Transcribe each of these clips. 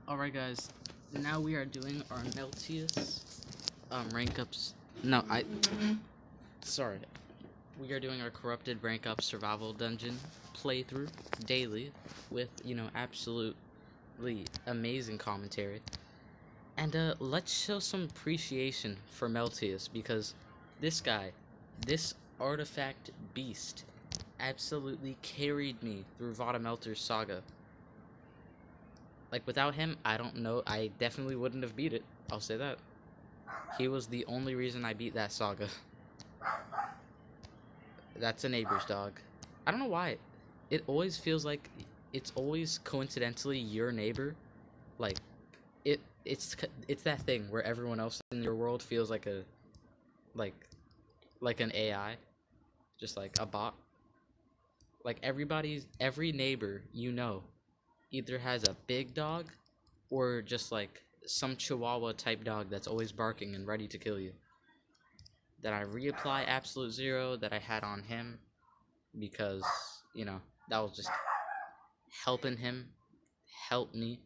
Alright guys, now we are doing our meltus rank ups. No, sorry. We are doing our corrupted rank up survival dungeon playthrough daily with, absolutely amazing commentary. And let's show some appreciation for Meltius because this guy, this artifact beast, absolutely carried me through Vadamelter's saga. Like, without him, I don't know. I definitely wouldn't have beat it. I'll say that. He was the only reason I beat that saga. That's a neighbor's dog. I don't know why. It always feels like it's always coincidentally your neighbor. Like, it's that thing where everyone else in your world feels like like like an AI, just like a bot. Like every neighbor either has a big dog or just like some chihuahua type dog that's always barking and ready to kill you. That I reapply absolute zero that I had on him because, that was just helping him help me.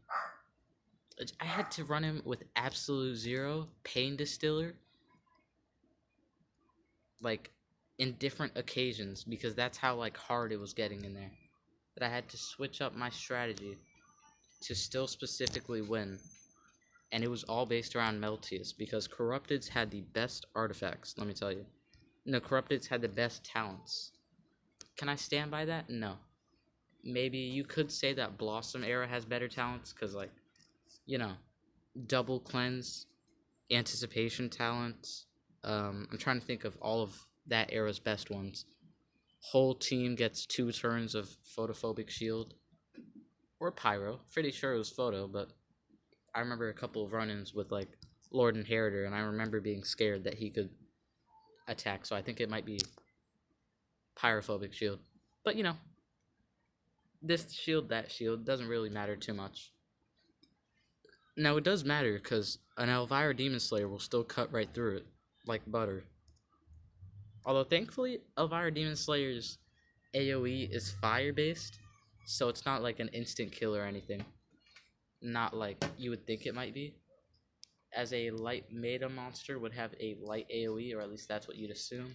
I had to run him with absolute zero pain distiller, like, in different occasions because that's how like hard it was getting in there. That I had to switch up my strategy to still specifically win. And it was all based around Meltius because Corrupteds had the best artifacts, let me tell you. No, Corrupteds had the best talents. Can I stand by that? No. Maybe you could say that Blossom era has better talents because, like, double cleanse, anticipation talents. I'm trying to think of all of that era's best ones. Whole team gets 2 turns of photophobic shield. Or pyro. Pretty sure it was photo, but I remember a couple of run-ins with like Lord Inheritor, and I remember being scared that he could attack, so I think it might be pyrophobic shield. But this shield, that shield, doesn't really matter too much. Now it does matter because an Elvira Demon Slayer will still cut right through it, like butter. Although thankfully, Elvira Demon Slayer's AoE is fire-based, so it's not like an instant kill or anything. Not like you would think it might be. As a light meta monster would have a light AoE, or at least that's what you'd assume.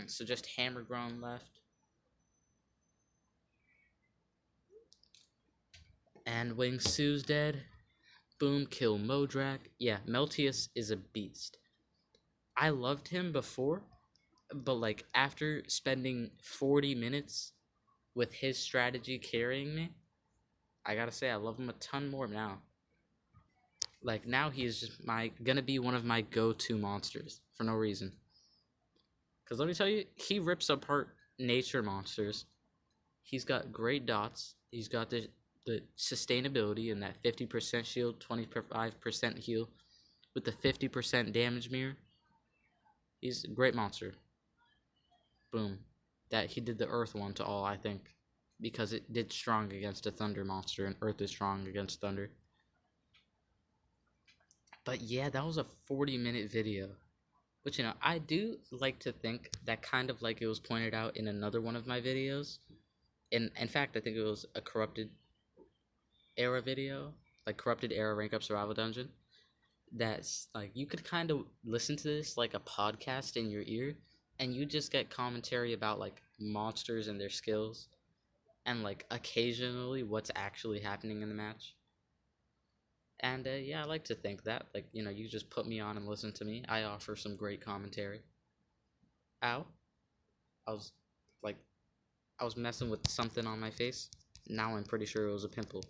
So just Hammergrown left. And Wing Su's dead. Boom, kill Modrak. Yeah, Meltius is a beast. I loved him before, but like after spending 40 minutes with his strategy carrying me, I gotta say I love him a ton more now. Like now he is just gonna be one of my go-to monsters for no reason. Cause let me tell you, he rips apart nature monsters. He's got great dots. He's got the sustainability in that 50% shield, 25% heal, with the 50% damage mirror. He's a great monster. Boom. That he did the earth one to all, I think. Because it did strong against a thunder monster, and earth is strong against thunder. But yeah, that was a 40-minute video. But I do like to think that, kind of like it was pointed out in another one of my videos. In fact, I think it was a Corrupted era video. Like Corrupted era rank up survival dungeon. That's like, you could kind of listen to this like a podcast in your ear. And you just get commentary about like monsters and their skills. And like occasionally what's actually happening in the match. And yeah, I like to think that. Like, you just put me on and listen to me. I offer some great commentary. Ow. I was like, I was messing with something on my face. Now I'm pretty sure it was a pimple.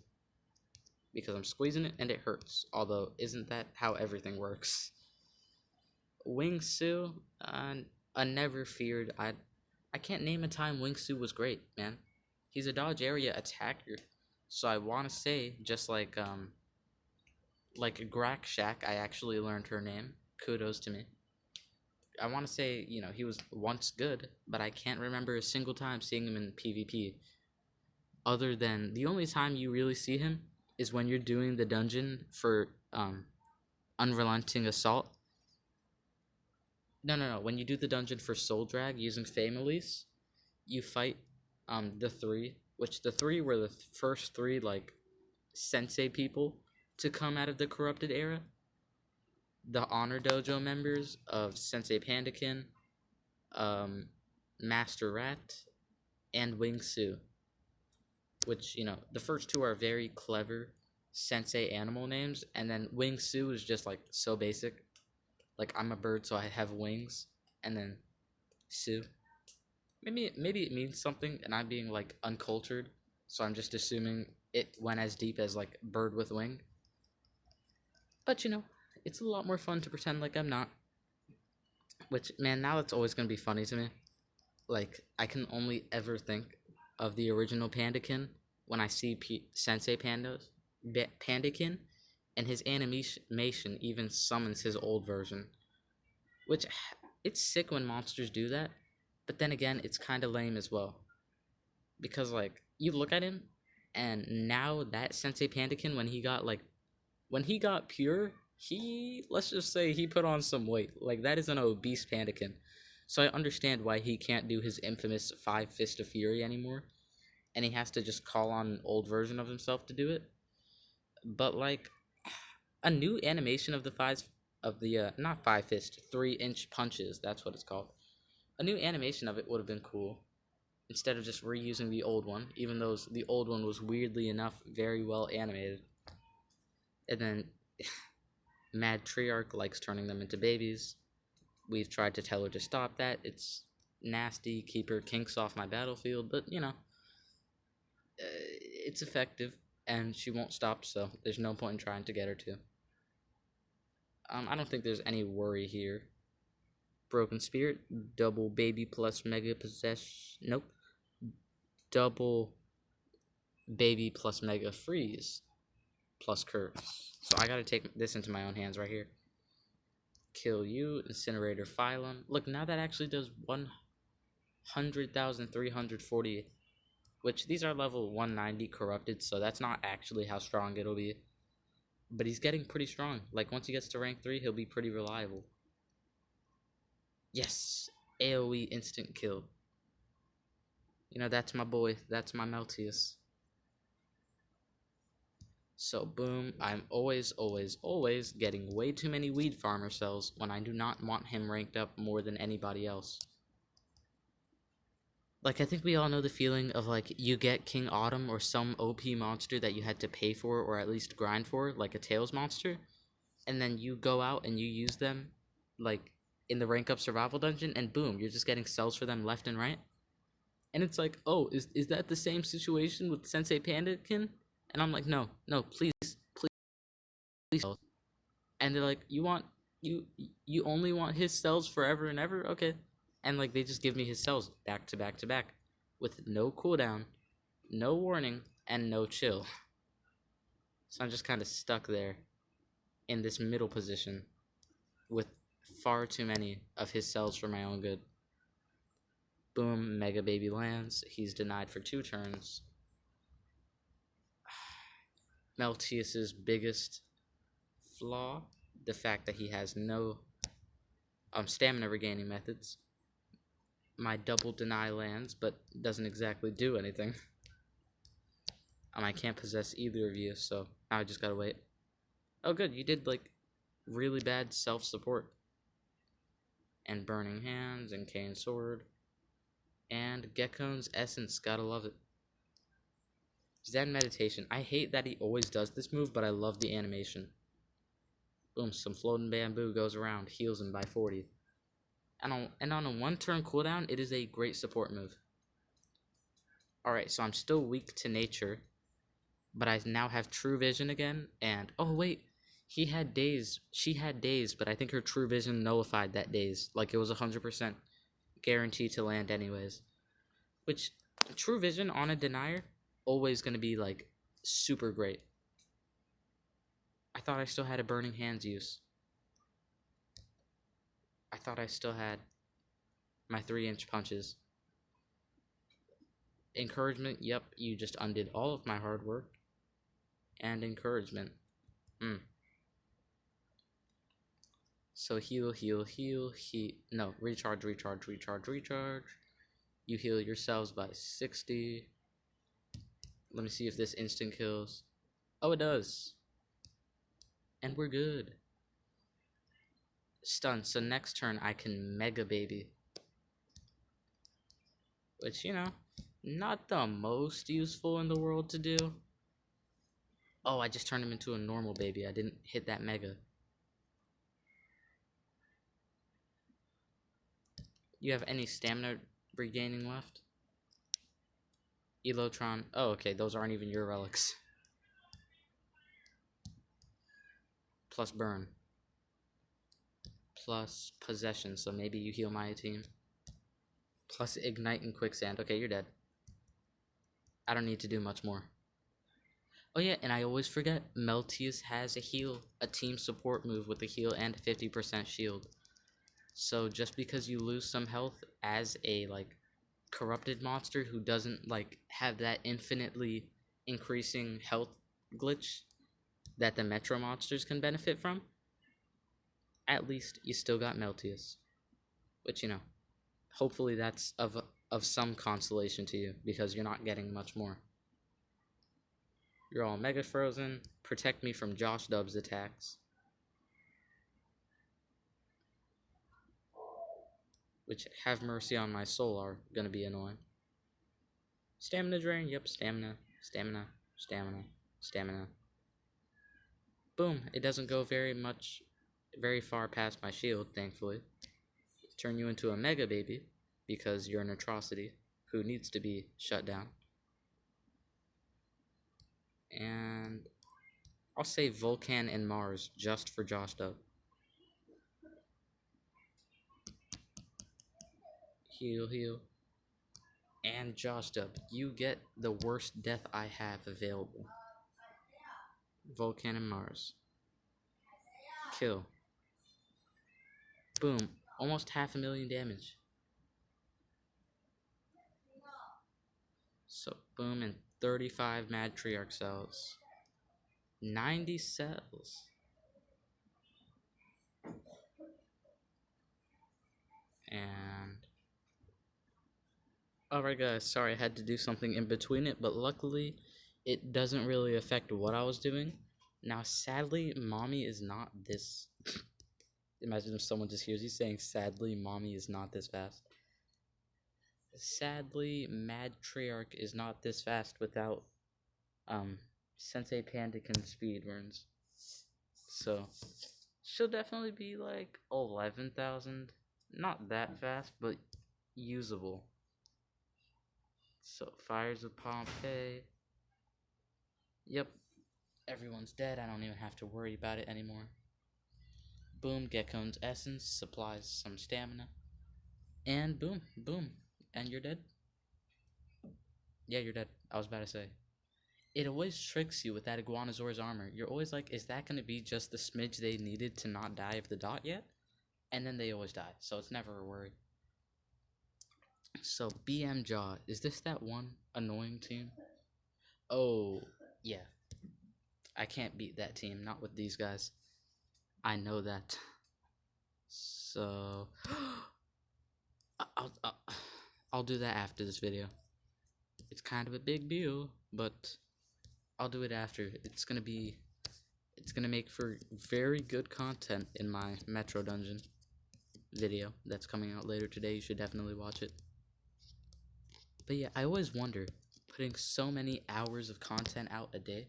Because I'm squeezing it and it hurts. Although, isn't that how everything works? Wingsu, I never feared. I can't name a time Wingsu was great, man. He's a dodge area attacker. So I want to say, just like Grak Shack, I actually learned her name. Kudos to me. I want to say, he was once good, but I can't remember a single time seeing him in PvP. Other than, the only time you really see him is when you're doing the dungeon for Unrelenting Assault. No. When you do the dungeon for Soul Drag using Families, you fight the 3, which the 3 were the first 3, like, sensei people to come out of the corrupted era. The Honor Dojo members of Sensei Pandakin, um, Master Rat, and Wing Su. Which, the first two are very clever sensei animal names, and then Wing Su is just like so basic. Like, I'm a bird, so I have wings, and then Su. Maybe it means something, and I'm being like uncultured, so I'm just assuming it went as deep as like bird with wing. But it's a lot more fun to pretend like I'm not. Which, man, now that's always gonna be funny to me. Like, I can only ever think of the original Pandakin when I see Sensei Pandakin, and his animation even summons his old version. Which, it's sick when monsters do that, but then again, it's kind of lame as well. Because, like, you look at him, and now that Sensei Pandakin, when he got pure, let's just say he put on some weight. Like, that is an obese Pandakin. So I understand why he can't do his infamous 5 Fist of Fury anymore, and he has to just call on an old version of himself to do it. But, like, a new animation of not 5 Fist, 3-inch punches, that's what it's called. A new animation of it would have been cool, instead of just reusing the old one, even though the old one was weirdly enough very well animated. And then Mad Triarch likes turning them into babies. We've tried to tell her to stop that. It's nasty, keep her kinks off my battlefield, but it's effective, and she won't stop, so there's no point in trying to get her to. I don't think there's any worry here. Broken Spirit, double baby plus mega possess. Nope. Double baby plus mega freeze plus curse. So I gotta take this into my own hands right here. Kill you, Incinerator Phylum. Look, now that actually does 100,340, which these are level 190 corrupted, so that's not actually how strong it'll be. But he's getting pretty strong. Like, once he gets to rank 3, he'll be pretty reliable. Yes! AoE instant kill. That's my boy. That's my meltus. So, boom. I'm always getting way too many weed farmer cells when I do not want him ranked up more than anybody else. Like, I think we all know the feeling of, like, you get King Autumn or some OP monster that you had to pay for or at least grind for, like a Tails monster, and then you go out and you use them, like, in the rank up survival dungeon, and boom, you're just getting cells for them left and right. And it's like, oh, is that the same situation with Sensei Pandakin? And I'm like, no, please. And they're like, you only want his cells forever and ever? Okay. And, like, they just give me his cells back to back to back with no cooldown, no warning, and no chill. So I'm just kind of stuck there in this middle position with far too many of his cells for my own good. Boom, Mega Baby lands. He's denied for 2 turns. Meltius's biggest flaw, the fact that he has no stamina regaining methods. My double deny lands, but doesn't exactly do anything. I can't possess either of you, so now I just gotta wait. Oh, good, you did, like, really bad self-support. And Burning Hands, and Cane Sword, and Gekkon's Essence, gotta love it. Zen Meditation, I hate that he always does this move, but I love the animation. Boom, some floating bamboo goes around, heals him by 40. And on a 1-turn cooldown, it is a great support move. Alright, so I'm still weak to nature, but I now have True Vision again, and, oh wait, she had Daze, but I think her True Vision nullified that Daze. Like, it was 100% guaranteed to land anyways. Which, True Vision on a denier, always gonna be, like, super great. I thought I still had a Burning Hands use. I thought I still had my 3-inch punches. Encouragement, yep, you just undid all of my hard work. And encouragement. So heal. No, recharge. You heal yourselves by 60. Let me see if this instant kills. Oh, it does. And we're good. Stun. So next turn I can Mega Baby. Which, you know, not the most useful in the world to do. Oh, I just turned him into a normal baby. I didn't hit that Mega. You have any stamina regaining left? Elotron. Oh, okay. Those aren't even your relics. Plus burn. Plus possession. So maybe you heal my team. Plus ignite and quicksand. Okay, you're dead. I don't need to do much more. Oh yeah, and I always forget, Meltus has a heal, a team support move with a heal and 50% shield. So just because you lose some health as a like corrupted monster who doesn't like have that infinitely increasing health glitch that the Metro monsters can benefit from, at least you still got Meltus. Which, you know, hopefully that's of some consolation to you because you're not getting much more. You're all Mega Frozen. Protect me from Josh Dub's attacks. Which, have mercy on my soul, are gonna be annoying. Stamina drain? Yep, stamina, stamina, stamina, stamina. Boom, it doesn't go very far past my shield, thankfully. Turn you into a Mega Baby, because you're an atrocity who needs to be shut down. And I'll say Vulcan and Mars just for Josh Dub. Heal, heal. And Josh Dub, you get the worst death I have available. Vulcan and Mars. Kill. Boom. Almost 500,000 damage. So, boom, and 35 Matriarch cells. 90 cells. And... Alright guys, sorry I had to do something in between it, but luckily it doesn't really affect what I was doing. Now, sadly, Mommy is not this... Imagine if someone just hears you saying, sadly, Mommy is not this fast. Sadly, Matriarch is not this fast without Sensei Pandakin speedruns. So she'll definitely be like 11,000. Not that fast, but usable. So Fires of Pompeii. Yep. Everyone's dead. I don't even have to worry about it anymore. Boom, Gekkon's essence supplies some stamina. And boom, boom. And you're dead? Yeah, you're dead. I was about to say. It always tricks you with that Iguanosaur's armor. You're always like, is that going to be just the smidge they needed to not die of the dot yet? And then they always die, so it's never a worry. So, BM Jaw, is this that one annoying team? Oh, yeah. I can't beat that team, not with these guys. I know that. So, I'll do that after this video. It's kind of a big deal, but I'll do it after. It's gonna make for very good content in my Metro Dungeon video that's coming out later today. You should definitely watch it. But yeah, I always wonder, putting so many hours of content out a day,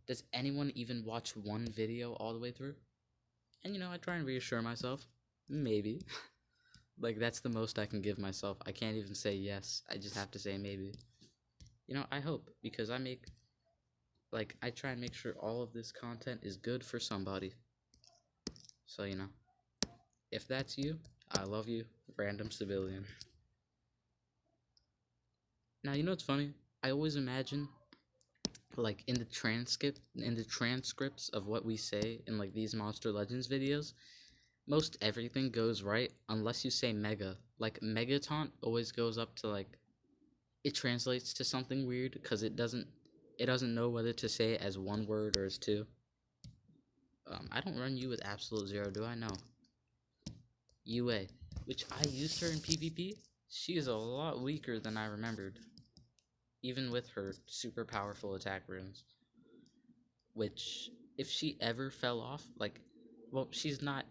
does anyone even watch one video all the way through? And you know, I try and reassure myself, maybe. Like, that's the most I can give myself. I can't even say yes, I just have to say maybe. You know, I hope, because I try and make sure all of this content is good for somebody. So, you know, if that's you, I love you, random civilian. Now, you know what's funny? I always imagine, like, in the transcripts of what we say in, like, these Monster Legends videos, most everything goes right unless you say mega. Like, Megataunt always goes up to, like, it translates to something weird because it doesn't know whether to say it as one word or as two. I don't run you with absolute zero, do I? No. UA, which I used her in PvP. She is a lot weaker than I remembered, even with her super powerful attack runes. which if she ever fell off, like, well, she's not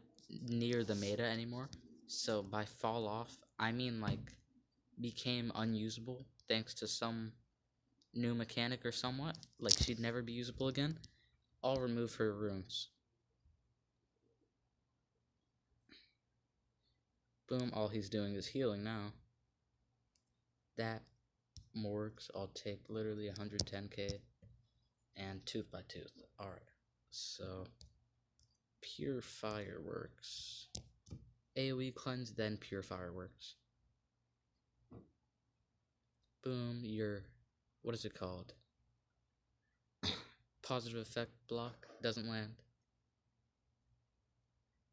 near the meta anymore. So by fall off, I mean like became unusable thanks to some new mechanic or somewhat. Like she'd never be usable again. I'll remove her runes. Boom, all he's doing is healing now. That morgues, I'll take literally 110k and tooth by tooth. Alright, so pure fireworks. AoE cleanse, then pure fireworks. Boom, your, what is it called? Positive effect block doesn't land.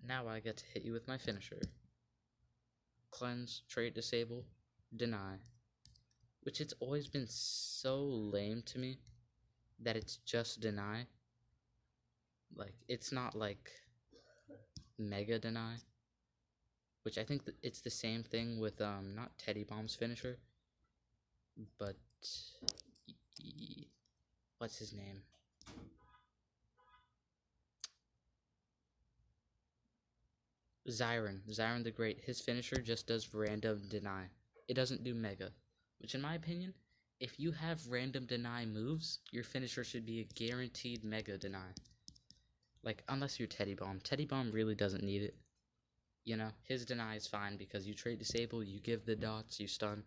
Now I get to hit you with my finisher. Cleanse, trait disable, deny. Which it's always been so lame to me that it's just deny. Like, it's not like mega deny. Which I think it's the same thing with, not Teddy Bomb's finisher, but, what's his name? Zyron the Great, his finisher just does random deny. It doesn't do mega, which in my opinion, if you have random deny moves, your finisher should be a guaranteed mega deny. Like, unless you're Teddy Bomb. Teddy Bomb really doesn't need it. You know, his deny is fine because you trait disable, you give the dots, you stun.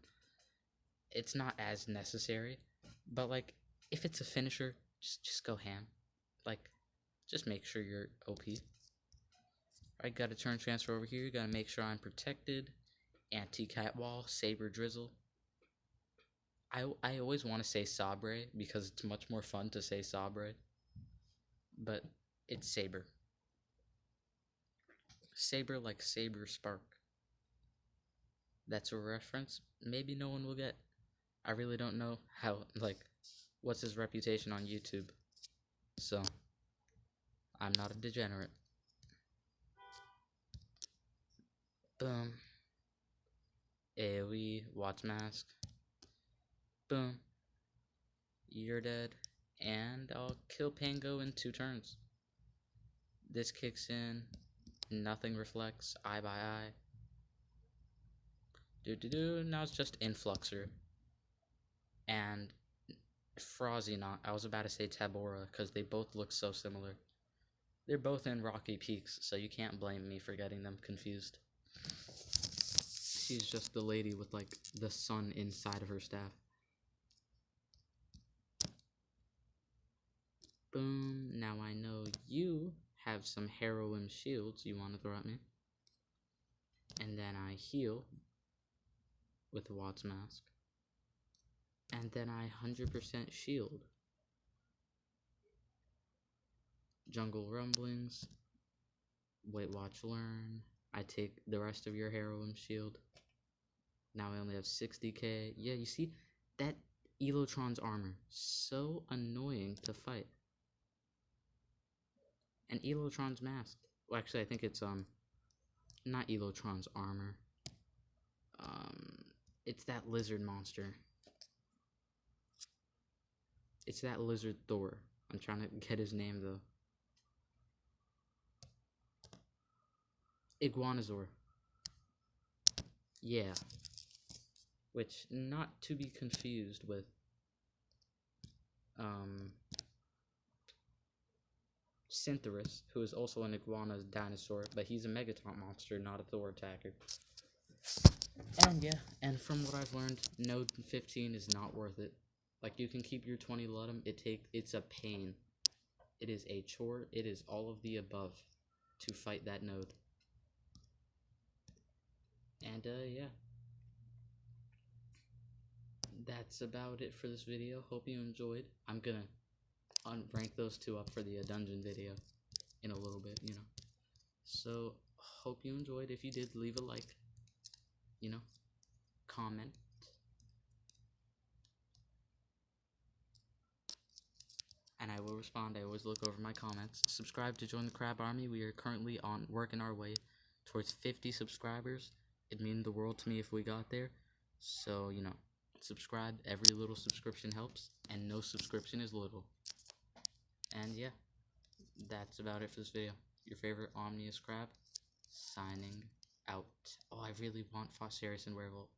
It's not as necessary, but like, if it's a finisher, just go ham. Like, just make sure you're OP. I got a turn transfer over here. Gotta make sure I'm protected. Anti-cat wall, saber drizzle. I always want to say sabre because it's much more fun to say sabre, but it's saber. Saber like saber spark. That's a reference maybe no one will get. I really don't know how, like, what's his reputation on YouTube. So, I'm not a degenerate. Boom. AoE, Watts Mask. Boom. You're dead. And I'll kill Pango in 2 turns. This kicks in. Nothing reflects. Eye by eye. Now it's just Influxer. And Frozzy not. I was about to say Tabora because they both look so similar. They're both in Rocky Peaks, so you can't blame me for getting them confused. She's just the lady with, like, the sun inside of her staff. Boom. Now I know you have some heroin shields you want to throw at me. And then I heal with the Watts Mask. And then I 100% shield. Jungle Rumblings. Wait, watch, learn. I take the rest of your heroin shield. Now I only have 60k. Yeah, you see? That Elotron's armor. So annoying to fight. And Elotron's mask. Well, actually, I think it's, not Elotron's armor. It's that lizard monster. It's that lizard Thor. I'm trying to get his name, though. Iguanazor. Yeah. Which, not to be confused with, Syntheris, who is also an iguana dinosaur, but he's a Megaton monster, not a Thor attacker. And yeah, and from what I've learned, node 15 is not worth it. Like, you can keep your 20 Ludum, it's a pain. It is a chore, it is all of the above to fight that node. And yeah. That's about it for this video. Hope you enjoyed. I'm gonna rank those 2 up for the dungeon video in a little bit, you know. So, hope you enjoyed. If you did, leave a like, you know, comment. And I will respond. I always look over my comments. Subscribe to join the Crab Army. We are currently working our way towards 50 subscribers. It'd mean the world to me if we got there. So, you know, subscribe. Every little subscription helps, and no subscription is little. And yeah, that's about it for this video. Your favorite Omni-Crab, signing out. Oh, I really want Fossarius and Werewolf.